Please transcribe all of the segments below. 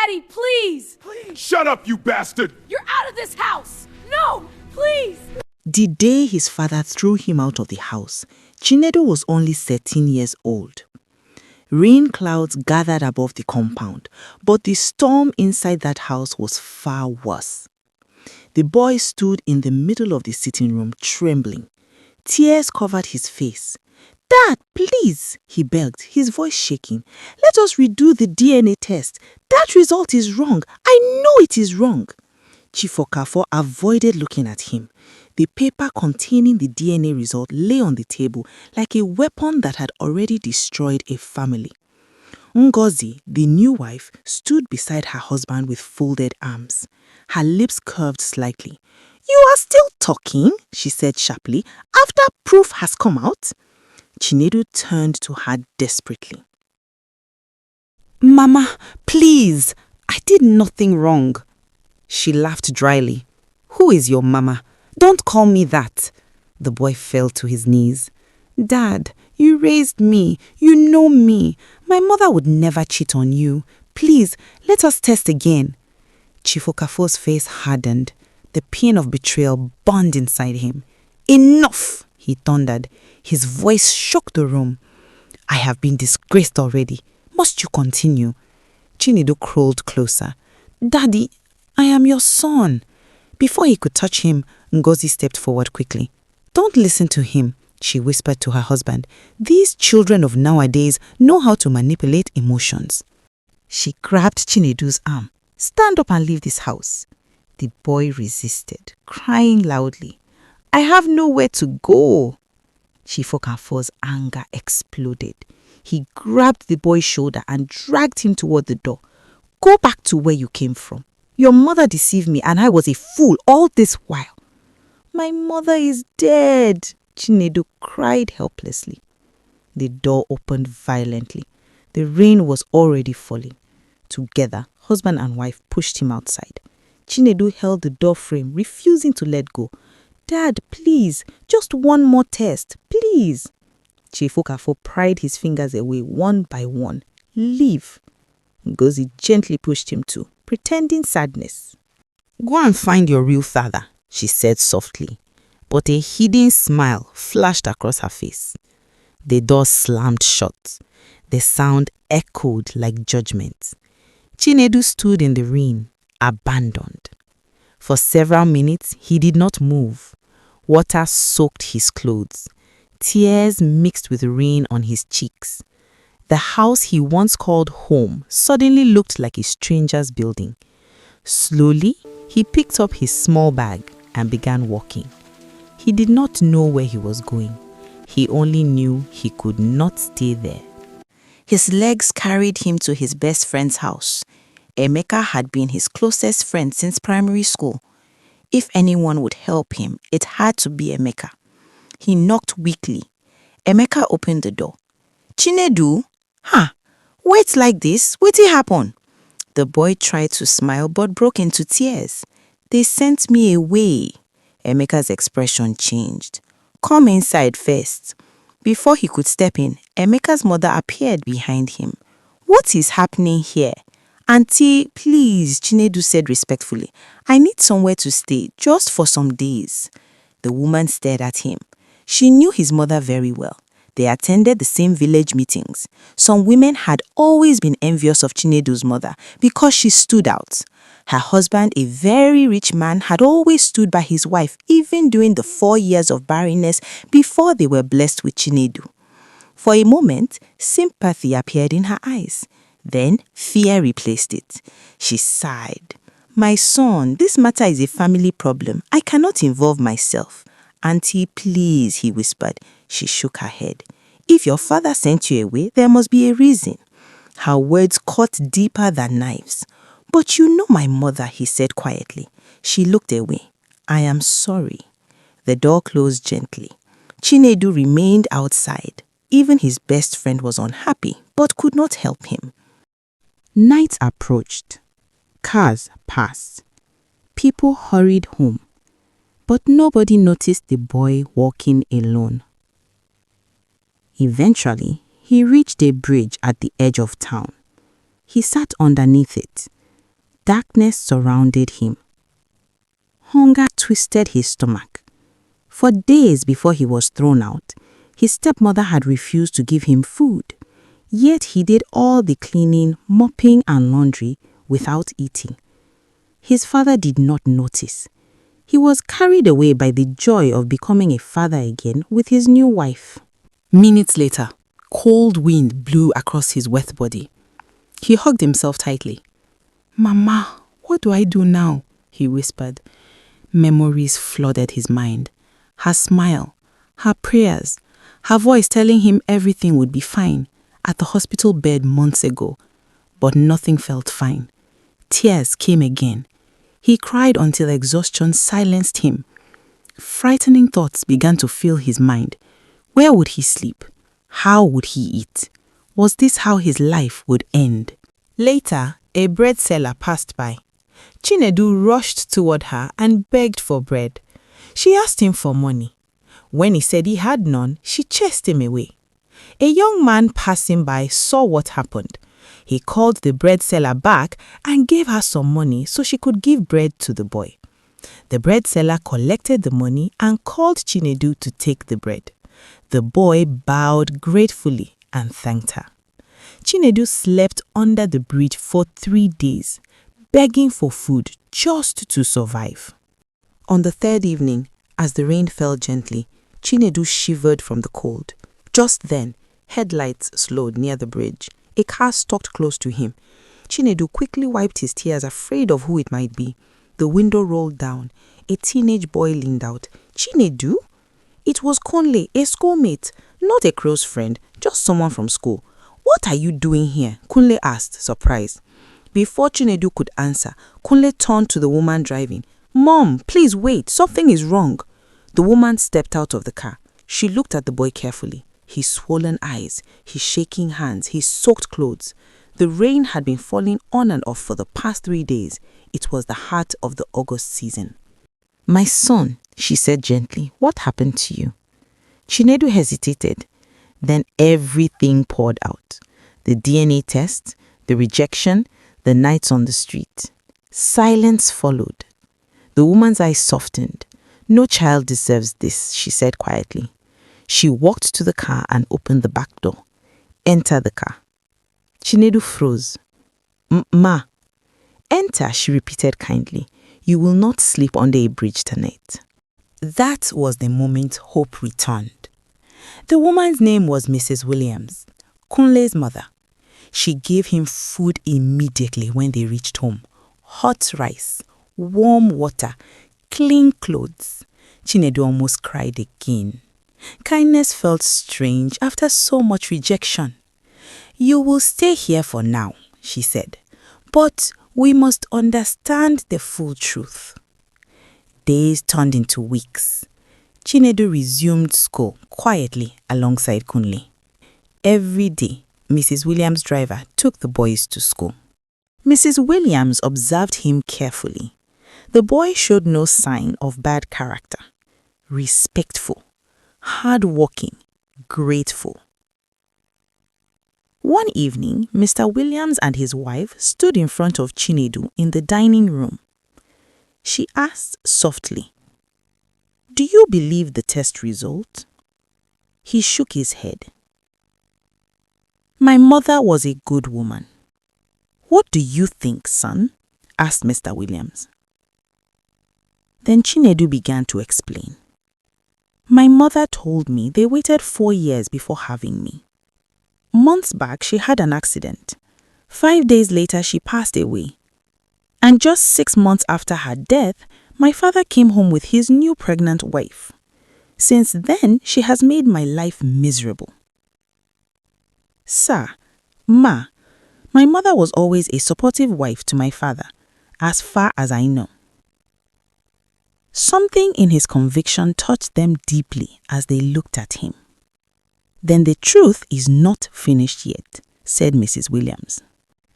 Daddy, please! Shut up, you bastard! You're out of this house! No, please! The day his father threw him out of the house, Chinedu was only 13 years old. Rain clouds gathered above the compound, but the storm inside that house was far worse. The boy stood in the middle of the sitting room, trembling. Tears covered his face. "Dad, please," he begged, his voice shaking. "Let us redo the DNA test. That result is wrong. I know it is wrong." Chief Okafor avoided looking at him. The paper containing the DNA result lay on the table like a weapon that had already destroyed a family. Ngozi, the new wife, stood beside her husband with folded arms. Her lips curved slightly. "You are still talking," she said sharply, "after proof has come out?" Chinedu turned to her desperately. "Mama, please, I did nothing wrong." She laughed dryly. "Who is your mama? Don't call me that." The boy fell to his knees. "Dad, you raised me. You know me. My mother would never cheat on you. Please, let us test again." Chief Okafor's face hardened. The pain of betrayal burned inside him. "Enough!" he thundered. His voice shook the room. "I have been disgraced already. Must you continue?" Chinedu crawled closer. "Daddy, I am your son." Before he could touch him, Ngozi stepped forward quickly. "Don't listen to him," she whispered to her husband. "These children of nowadays know how to manipulate emotions." She grabbed Chinedu's arm. "Stand up and leave this house." The boy resisted, crying loudly. "I have nowhere to go." Chief Okafor's anger exploded. He grabbed the boy's shoulder and dragged him toward the door. "Go back to where you came from. Your mother deceived me and I was a fool all this while." "My mother is dead," Chinedu cried helplessly. The door opened violently. The rain was already falling. Together, husband and wife pushed him outside. Chinedu held the door frame, refusing to let go. "Dad, please, just one more test, please." Chief Okafor pried his fingers away one by one. "Leave." Ngozi gently pushed him too, pretending sadness. "Go and find your real father," she said softly, but a hidden smile flashed across her face. The door slammed shut. The sound echoed like judgment. Chinedu stood in the rain, abandoned. For several minutes, he did not move. Water soaked his clothes. Tears mixed with rain on his cheeks. The house he once called home suddenly looked like a stranger's building. Slowly, he picked up his small bag and began walking. He did not know where he was going. He only knew he could not stay there. His legs carried him to his best friend's house. Emeka had been his closest friend since primary school. If anyone would help him, it had to be Emeka. He knocked weakly. Emeka opened the door. "Chinedu? Wait like this? Wetin happen?" The boy tried to smile but broke into tears. "They sent me away." Emeka's expression changed. "Come inside first." Before he could step in, Emeka's mother appeared behind him. "What is happening here?" "Auntie, please," Chinedu said respectfully. "I need somewhere to stay, just for some days." The woman stared at him. She knew his mother very well. They attended the same village meetings. Some women had always been envious of Chinedu's mother because she stood out. Her husband, a very rich man, had always stood by his wife even during the 4 years of barrenness before they were blessed with Chinedu. For a moment, sympathy appeared in her eyes. Then fear replaced it. She sighed. "My son, this matter is a family problem. I cannot involve myself." "Auntie, please," he whispered. She shook her head. "If your father sent you away, there must be a reason." Her words cut deeper than knives. "But you know my mother," he said quietly. She looked away. "I am sorry." The door closed gently. Chinedu remained outside. Even his best friend was unhappy, but could not help him. Night approached. Cars passed. People hurried home. But nobody noticed the boy walking alone. Eventually, he reached a bridge at the edge of town. He sat underneath it. Darkness surrounded him. Hunger twisted his stomach. For days before he was thrown out, his stepmother had refused to give him food. Yet he did all the cleaning, mopping and laundry without eating. His father did not notice. He was carried away by the joy of becoming a father again with his new wife. Minutes later, cold wind blew across his wet body. He hugged himself tightly. "Mama, what do I do now?" he whispered. Memories flooded his mind. Her smile, her prayers, her voice telling him everything would be fine at the hospital bed months ago. But nothing felt fine. Tears came again. He cried until exhaustion silenced him. Frightening thoughts began to fill his mind. Where would he sleep? How would he eat? Was this how his life would end? Later, a bread seller passed by. Chinedu rushed toward her and begged for bread. She asked him for money. When he said he had none, she chased him away. A young man passing by saw what happened. He called the bread seller back and gave her some money so she could give bread to the boy. The bread seller collected the money and called Chinedu to take the bread. The boy bowed gratefully and thanked her. Chinedu slept under the bridge for 3 days, begging for food just to survive. On the third evening, as the rain fell gently, Chinedu shivered from the cold. Just then, headlights slowed near the bridge. A car stopped close to him. Chinedu quickly wiped his tears, afraid of who it might be. The window rolled down. A teenage boy leaned out. "Chinedu?" It was Kunle, a schoolmate, not a close friend, just someone from school. "What are you doing here?" Kunle asked, surprised. Before Chinedu could answer, Kunle turned to the woman driving. "Mom, please wait, something is wrong." The woman stepped out of the car. She looked at the boy carefully. His swollen eyes, his shaking hands, his soaked clothes. The rain had been falling on and off for the past 3 days. It was the heart of the August season. "My son," she said gently, "what happened to you?" Chinedu hesitated. Then everything poured out. The DNA test, the rejection, the nights on the street. Silence followed. The woman's eyes softened. "No child deserves this," she said quietly. She walked to the car and opened the back door. "Enter the car." Chinedu froze. Ma. "Enter," she repeated kindly. "You will not sleep under a bridge tonight." That was the moment hope returned. The woman's name was Mrs. Williams, Kunle's mother. She gave him food immediately when they reached home. Hot rice, warm water, clean clothes. Chinedu almost cried again. Kindness felt strange after so much rejection. "You will stay here for now," she said, "but we must understand the full truth." Days turned into weeks. Chinedu resumed school quietly alongside Kunle. Every day, Mrs. Williams' driver took the boys to school. Mrs. Williams observed him carefully. The boy showed no sign of bad character. Respectful, hard-working, grateful. One evening, Mr. Williams and his wife stood in front of Chinedu in the dining room. She asked softly, "Do you believe the test result?" He shook his head. "My mother was a good woman." "What do you think, son?" asked Mr. Williams. Then Chinedu began to explain. "My mother told me they waited 4 years before having me. Months back, she had an accident. 5 days later, she passed away. And just 6 months after her death, my father came home with his new pregnant wife. Since then, she has made my life miserable." "Sir, Ma, my mother was always a supportive wife to my father, as far as I know." Something in his conviction touched them deeply as they looked at him. "Then the truth is not finished yet," said Mrs. Williams.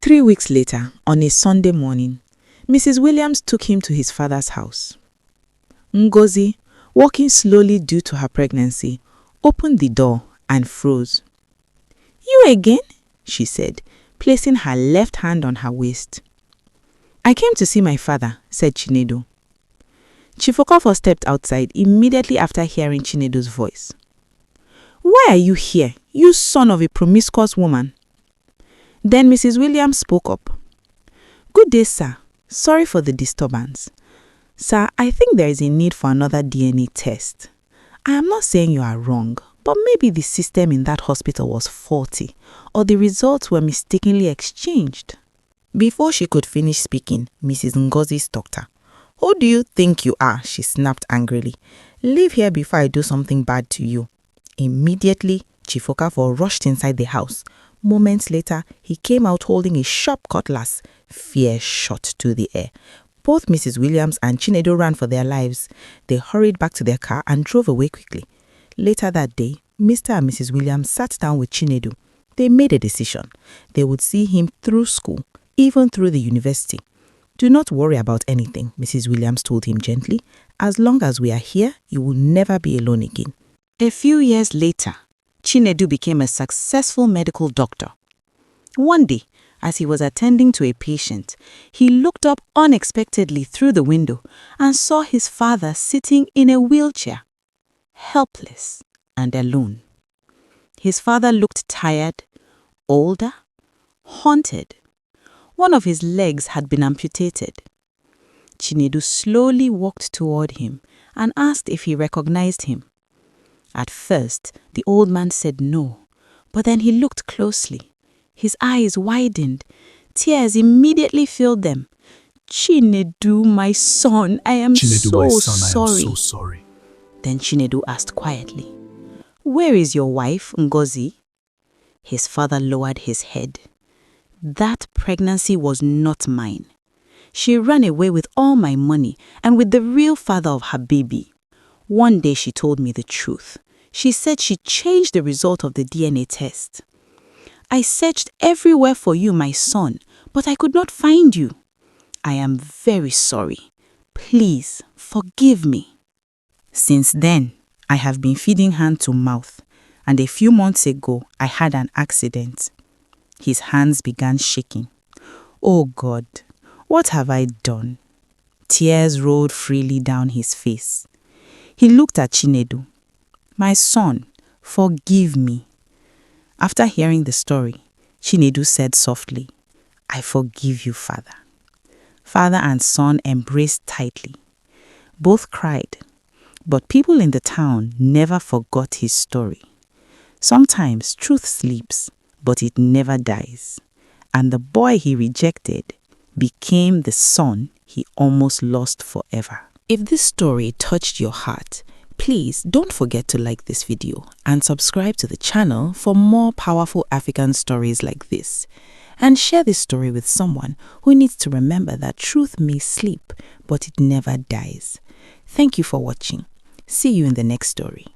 3 weeks later, on a Sunday morning, Mrs. Williams took him to his father's house. Ngozi, walking slowly due to her pregnancy, opened the door and froze. "You again?" she said, placing her left hand on her waist. I came to see my father, said Chinedu. Chief Okafor stepped outside immediately after hearing Chinedu's voice. Why are you here, you son of a promiscuous woman? Then Mrs. Williams spoke up. Good day, sir. Sorry for the disturbance. Sir, I think there is a need for another DNA test. I am not saying you are wrong, but maybe the system in that hospital was faulty, or the results were mistakenly exchanged. Before she could finish speaking, Mrs. Ngozi stalked her. Who do you think you are? She snapped angrily. Leave here before I do something bad to you. Immediately, Chief Okafor rushed inside the house. Moments later, he came out holding a sharp cutlass. Fear shot to the air. Both Mrs. Williams and Chinedu ran for their lives. They hurried back to their car and drove away quickly. Later that day, Mr. and Mrs. Williams sat down with Chinedu. They made a decision. They would see him through school, even through the university. Do not worry about anything, Mrs. Williams told him gently. As long as we are here, you will never be alone again. A few years later, Chinedu became a successful medical doctor. One day, as he was attending to a patient, he looked up unexpectedly through the window and saw his father sitting in a wheelchair, helpless and alone. His father looked tired, older, haunted. One of his legs had been amputated. Chinedu slowly walked toward him and asked if he recognized him. At first, the old man said no, but then he looked closely. His eyes widened. Tears immediately filled them. Chinedu, my son, I am so sorry. Then Chinedu asked quietly, Where is your wife, Ngozi? His father lowered his head. That pregnancy was not mine. She ran away with all my money and with the real father of her baby. One day she told me the truth. She said she changed the result of the DNA test. I searched everywhere for you, my son, but I could not find you. I am very sorry. Please forgive me. Since then, I have been feeding hand to mouth, and a few months ago, I had an accident. His hands began shaking. Oh God, what have I done? Tears rolled freely down his face. He looked at Chinedu. My son, forgive me. After hearing the story, Chinedu said softly, I forgive you, Father. Father and son embraced tightly. Both cried, but people in the town never forgot his story. Sometimes truth sleeps, but it never dies. And the boy he rejected became the son he almost lost forever. If this story touched your heart, please don't forget to like this video and subscribe to the channel for more powerful African stories like this. And share this story with someone who needs to remember that truth may sleep, but it never dies. Thank you for watching. See you in the next story.